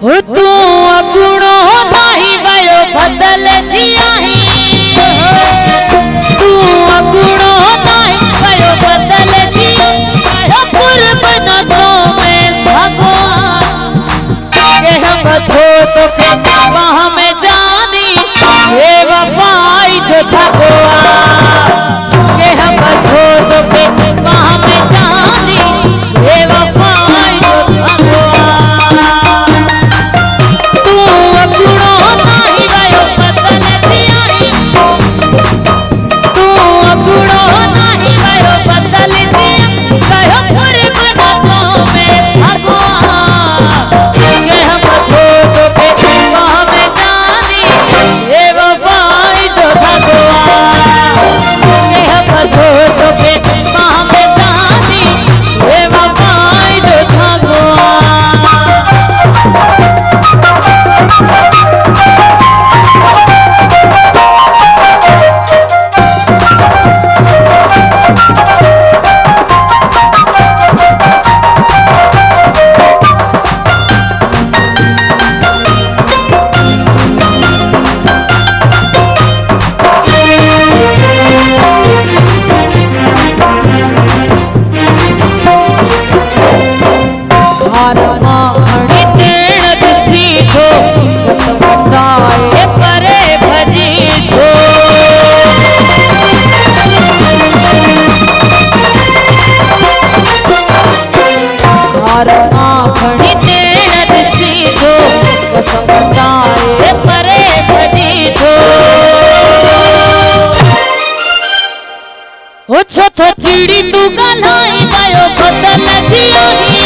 हो तू अगुणो नाही वयो बदल जियाही तू अगुणो नाही वयो बदल जिया पूर्व न तो में सगो के हम थो तो के वहां में जानी ये वफाई जो भगवा के हम थो तो के वहां में जानी ये वफाई जो भगवा तू अगुणो नाही वयो बदल जियाही तू अगुणो नाही वयो बदल जिया कहो पूर्व न तो में सगवा के हम थो तो के वहां में जानी ये वफाई जो भगवा के हम थो तो के वहां में जानी ये वफाई जो भगवा छोथो चिड़ी तू गलाई गयो बदल जियाही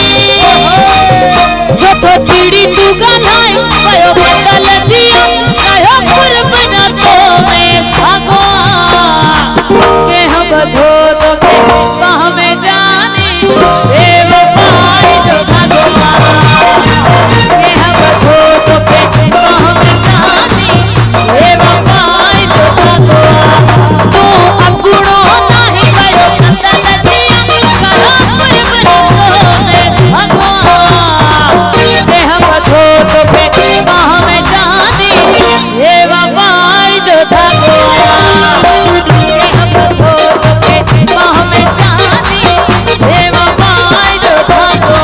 छोथो चिड़ी तू गलाई गयो बदल जिया कहो पूर्व न तो में सगो के हम धो तो के वहां में जानी ये वफाई जो भगवा के हम धो तो के वहां में जानी ये वफाई जो भगवा तू अगुणो नाही वयो बदल जिया कहो पूर्व न तो में सगो के हम धो तो के वहां में जानी ये वफाई जो भगवा के हम धो तो के वहां में जानी ये वफाई जो भगवा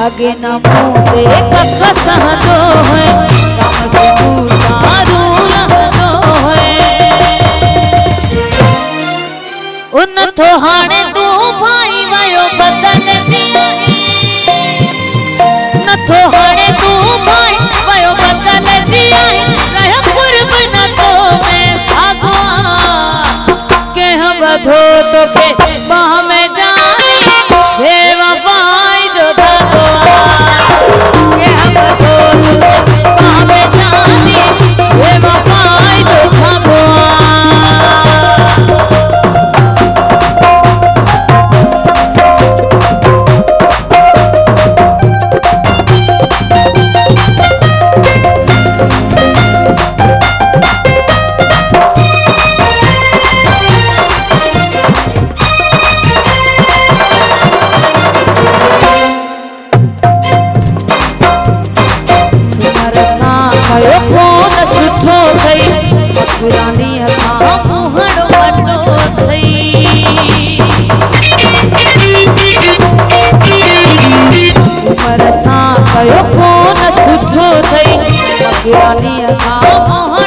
अगे न मुदे कख सहतो है शाम से तू सारू रहतो है उन थो हाणे तू भाई वयो बदल जियाही न थो हाणे तू भाई वयो बदल जियाही कह पूर्व न तो में सगो के हम धो तो के वहां में जानी हे वफाई जो भगवा के हम धो तो के वहां में जानी हे वफाई जो भगवा पुरानी मुहड़ो वटो थई उमर सां कयो फोन सुठो थई पुरानी मुहड़ो